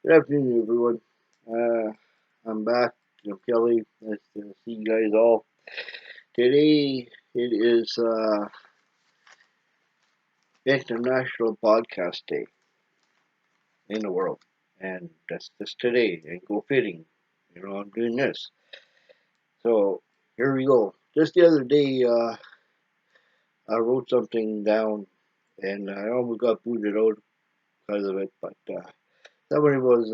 Good afternoon, everyone. I'm back. I'm Kelly. Nice to see you guys all. Today it is International Podcast Day in the world, and that's just today. And go fitting. I'm doing this. So here we go. Just the other day, I wrote something down, and I almost got booted out because of it. But somebody was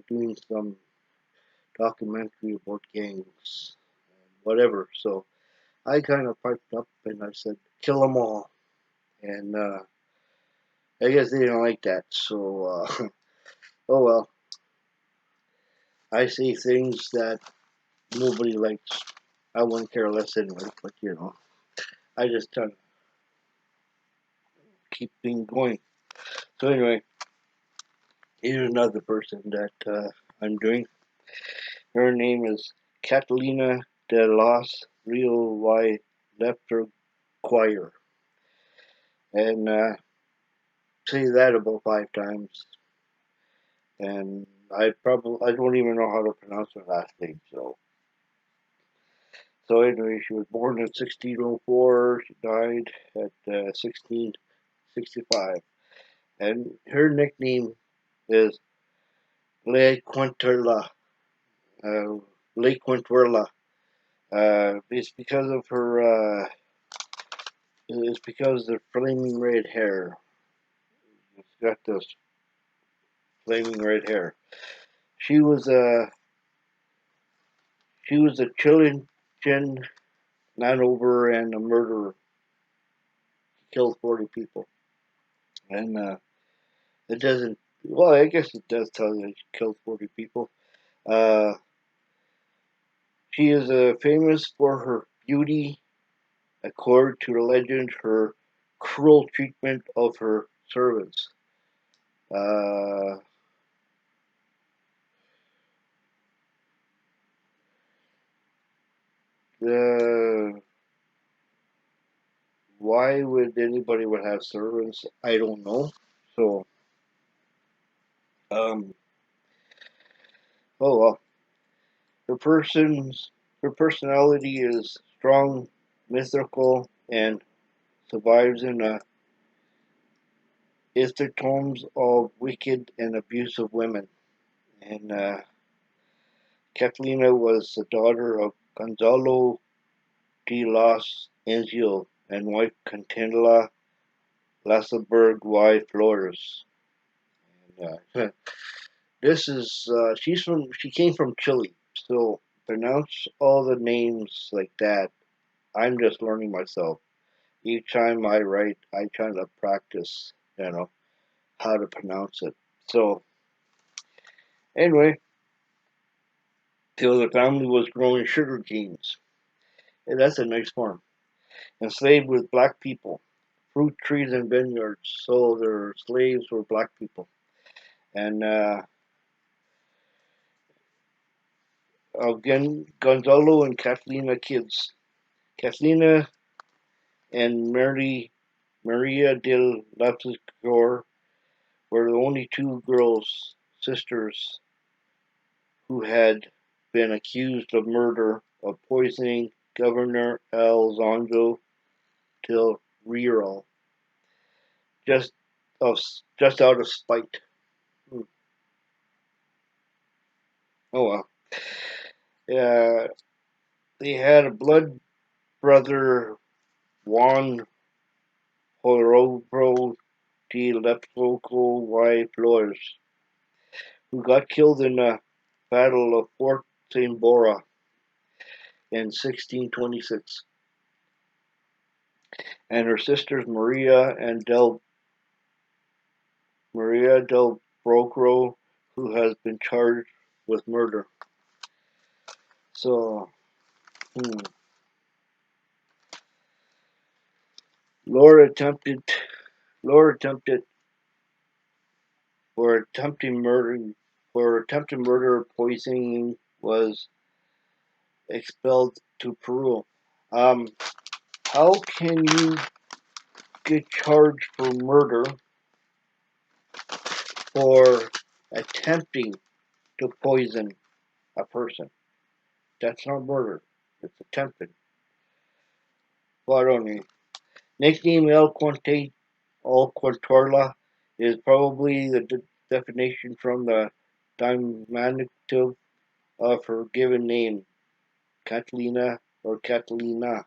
doing some documentary about gangs and whatever. So I kind of piped up and I said, kill them all. And I guess they didn't like that. So, oh well. I say things that nobody likes. I wouldn't care less anyway, but I just try to keep things going. So, anyway, here's another person that I'm doing. Her name is Catalina de los Rios y Lisperguer. And say that about 5 times. And I don't even know how to pronounce her last name. So anyway, she was born in 1604. She died at 1665, and her nickname is Le Quinterla. Uh, Le Quinterla. It's because of her. It's because of the flaming red hair. It's got this flaming red hair. She was a Chilean not over and a murderer. Killed 40 people. And it doesn't, well, I guess it does tell you she killed 40 people. Uh, she is famous for her beauty, according to the legend, her cruel treatment of her servants. Uh, the, why would anybody would have servants? I don't know. So, um, oh well. Her person's her personality is strong, mythical, and survives in the tomes of wicked and abusive women. And Catalina was the daughter of Gonzalo de los Anjos and wife Candela Lisperguer y Flores. And, this is she came from Chile, so pronounce all the names like that. I'm just learning myself. Each time I write, I try to practice, how to pronounce it. So anyway, till the family was growing sugar canes. And that's a nice farm. Enslaved with black people, fruit trees and vineyards. So their slaves were black people. And again, Gonzalo and Catalina kids. Catalina and Maria del Lapsicor were the only two girls, sisters, who had been accused of murder of poisoning Governor Alonso del Rio just of just out of spite. Hmm. Oh well. They had a blood brother, Juan Horobro de Lepsoco y Flores, who got killed in the Battle of Fort Sambora in 1626, and her sisters Maria del Brocro, who has been charged with murder. So, hmm. Laura attempted Laura attempted for attempted murder poisoning was expelled to Peru. Um, how can you get charged for murder for attempting to poison a person. That's not murder. It's attempted. But only nickname El Quintorla is probably the definition from the diminutive of her given name, Catalina or Catalina.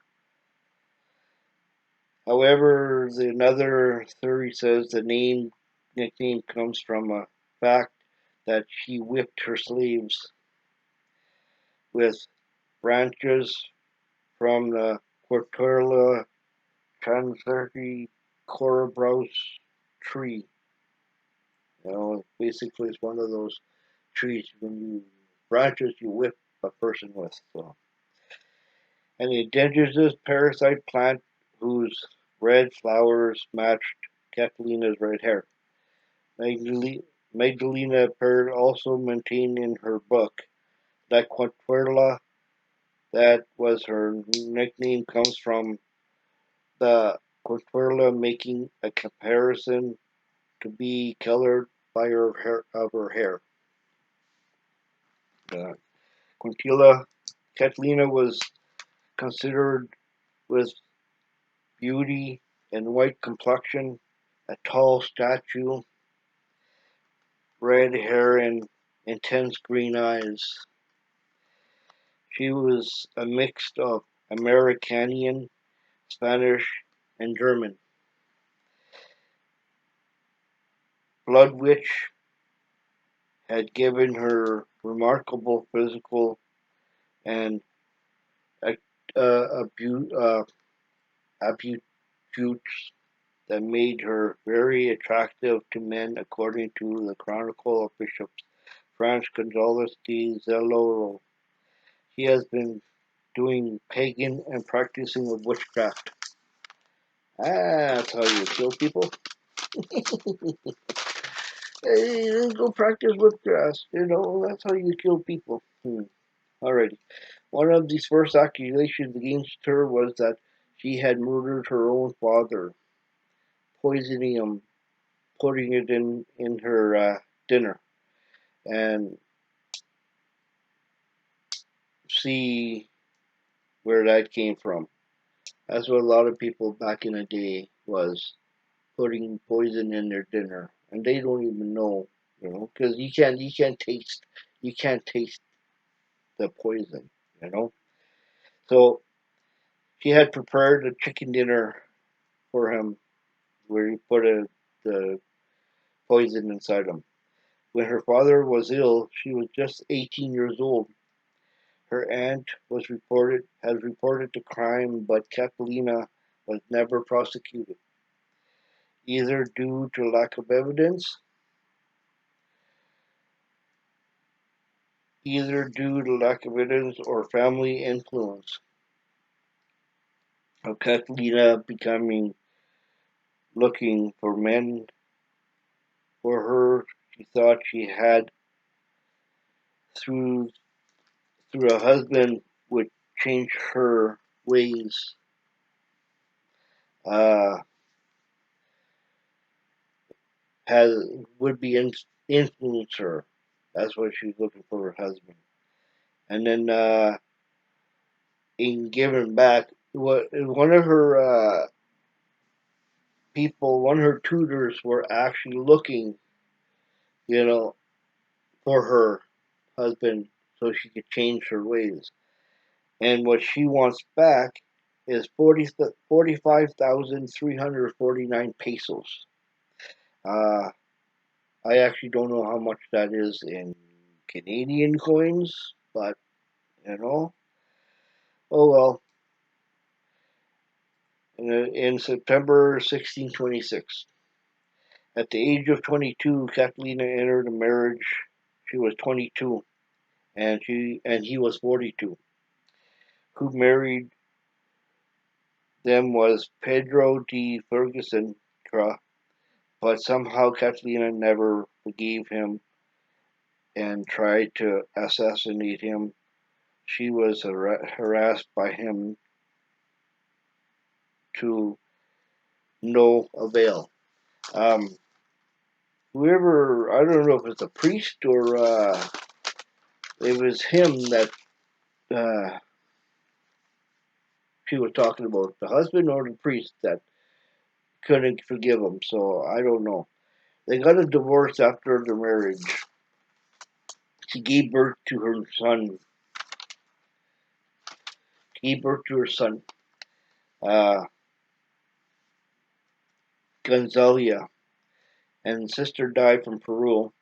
However, another theory says the nickname comes from a fact that she whipped her slaves with branches from the Quintorla transversi corabrous tree. Basically, it's one of those trees when you branches you whip a person with. So, an indigenous parasite plant whose red flowers matched Catalina's red hair. Magdalena Perd also maintained in her book that Quintuerla, that was her nickname, comes from the Quintuerla making a comparison to be colored by her hair of her hair. Uh, Quintilla Catalina was considered with beauty and white complexion, a tall statue, red hair, and intense green eyes. She was a mix of Americanian, Spanish, and German. Blood Witch had given her remarkable physical and uh, attributes that made her very attractive to men, according to the Chronicle of Bishop Franz Gonzalez de Zeloro. He has been doing pagan and practicing of witchcraft. That's how you kill people. Hey, go practice witchcraft. That's how you kill people. Alrighty. One of these first accusations against her was that she had murdered her own father, poisoning him, putting it in her dinner, and see where that came from. That's what a lot of people back in the day was putting poison in their dinner, and they don't even know, because you can't taste the poison, you know. So she had prepared a chicken dinner for him, where he put the poison inside him. When her father was ill, she was just 18 years old. Her aunt has reported the crime, but Catalina was never prosecuted, either due to lack of evidence, or family influence. Of Catalina becoming looking for men for her, she thought she had through a husband would change her ways. Uh, has would be influence her. That's what she was looking for her husband. And then in giving back, one of her one of her tutors were actually looking, you know, for her husband so she could change her ways. And what she wants back is 45,349 pesos. Uh, I actually don't know how much that is in Canadian coins, but you know, oh well. In September 1626, at the age of 22, Catalina entered a marriage. She was 22, and he was 42. Who married them was Pedro de Ferguson, but somehow Catalina never forgave him and tried to assassinate him. She was harassed by him to no avail. Um, whoever, I don't know if it's a priest or it was him that uh, she was talking about, the husband or the priest that couldn't forgive him. So I don't know. They got a divorce after the marriage. She gave birth to her son. Gave birth to her son, uh, Gonzalia, and sister died from Peru.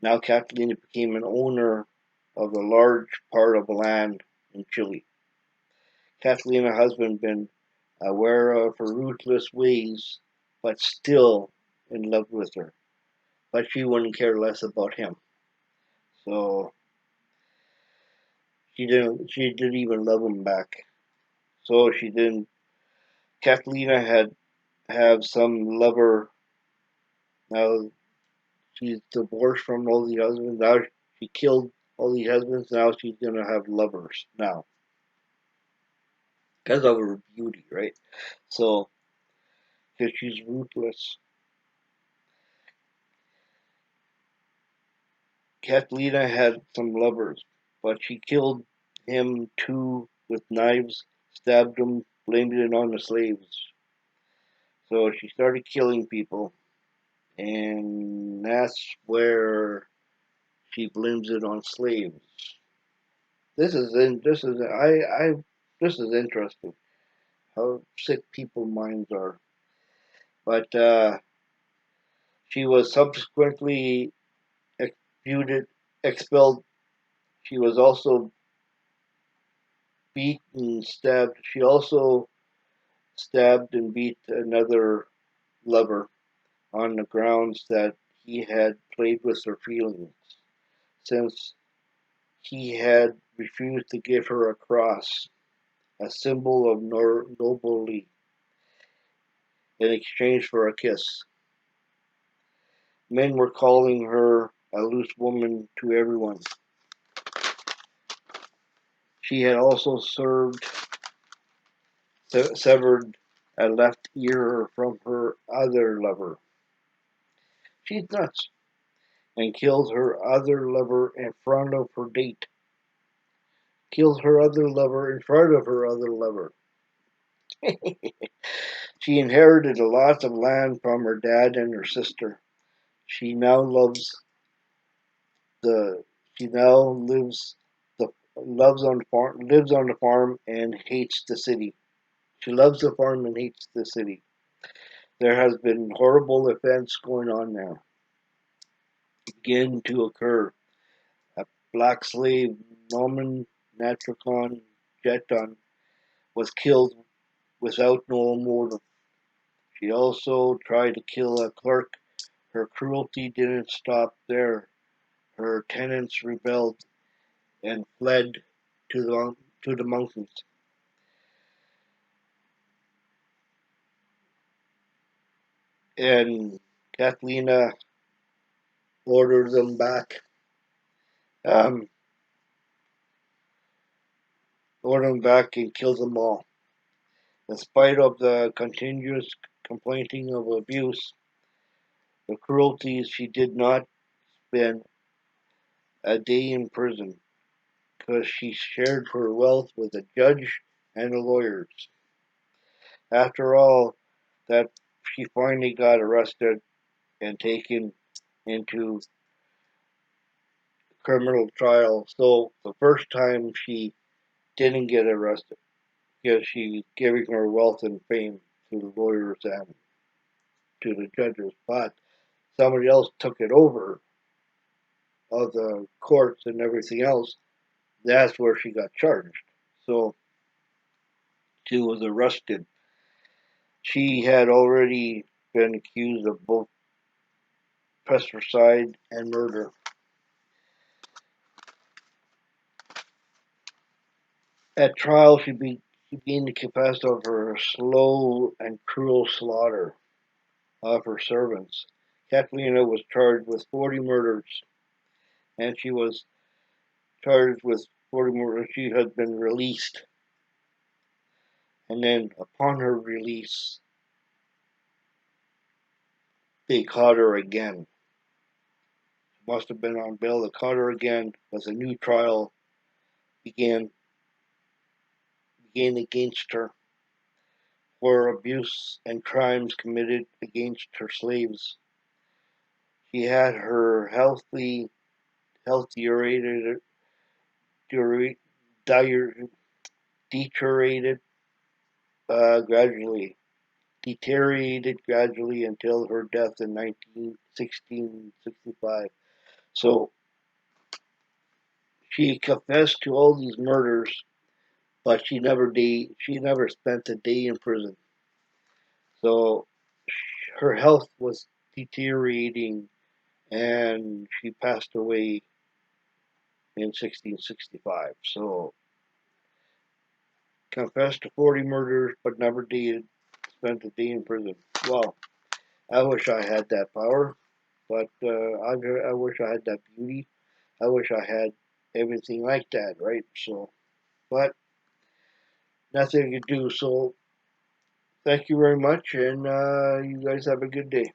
Now Catalina became an owner of a large part of land in Chile. Catalina's husband been aware of her ruthless ways, but still in love with her. But she wouldn't care less about him. So she didn't even love him back. So she didn't. Catalina had have some lover. Now she's divorced from all the husbands. Now she killed all the husbands. Now she's gonna have lovers now because of her beauty, right? So because she's ruthless. Catalina had some lovers, but she killed him too with knives, stabbed him, blamed it on the slaves. So she started killing people, and that's where she blames it on slaves. This is interesting how sick people's minds are. But she was subsequently executed, expelled. She was also beat and stabbed. She also stabbed and beat another lover on the grounds that he had played with her feelings, since he had refused to give her a cross, a symbol of nobility, in exchange for a kiss. Men were calling her a loose woman to everyone. She had also severed a left ear from her other lover. She's nuts. And killed her other lover in front of her date. Killed her other lover in front of her other lover. She inherited a lot of land from her dad and her sister. She now loves the. She now lives on the farm and hates the city. She loves the farm and hates the city. There has been horrible events going on now. Begin to occur. A black slave, Norman Natricon Jeton, was killed without no motive. She also tried to kill a clerk. Her cruelty didn't stop there. Her tenants rebelled and fled to the mountains. And Catalina ordered them back. Um, ordered them back and killed them all. In spite of the continuous complaining of abuse, the cruelties, she did not spend a day in prison because she shared her wealth with the judge and the lawyers. After all that, she finally got arrested and taken into criminal trial. So the first time she didn't get arrested because she giving her wealth and fame to the lawyers and to the judges, but somebody else took it over of the courts and everything else. That's where she got charged. So she was arrested. She had already been accused of both pesticide and murder. At trial, she began to confess of her slow and cruel slaughter of her servants. Catalina was charged with 40 murders, and she was charged with 40 murders. She had been released, and then upon her release, they caught her again. Must have been on bail. They caught her again as a new trial began began against her for abuse and crimes committed against her slaves. She had her health deteriorated gradually, deteriorated gradually until her death in 1665. So she confessed to all these murders, but she never spent a day in prison. So her health was deteriorating, and she passed away in 1665. So confessed to 40 murders, but never did spent a day in prison. Well, I wish I had that power, but I wish I had that beauty. I wish I had everything like that, right? So, but nothing to do. So, thank you very much, and you guys have a good day.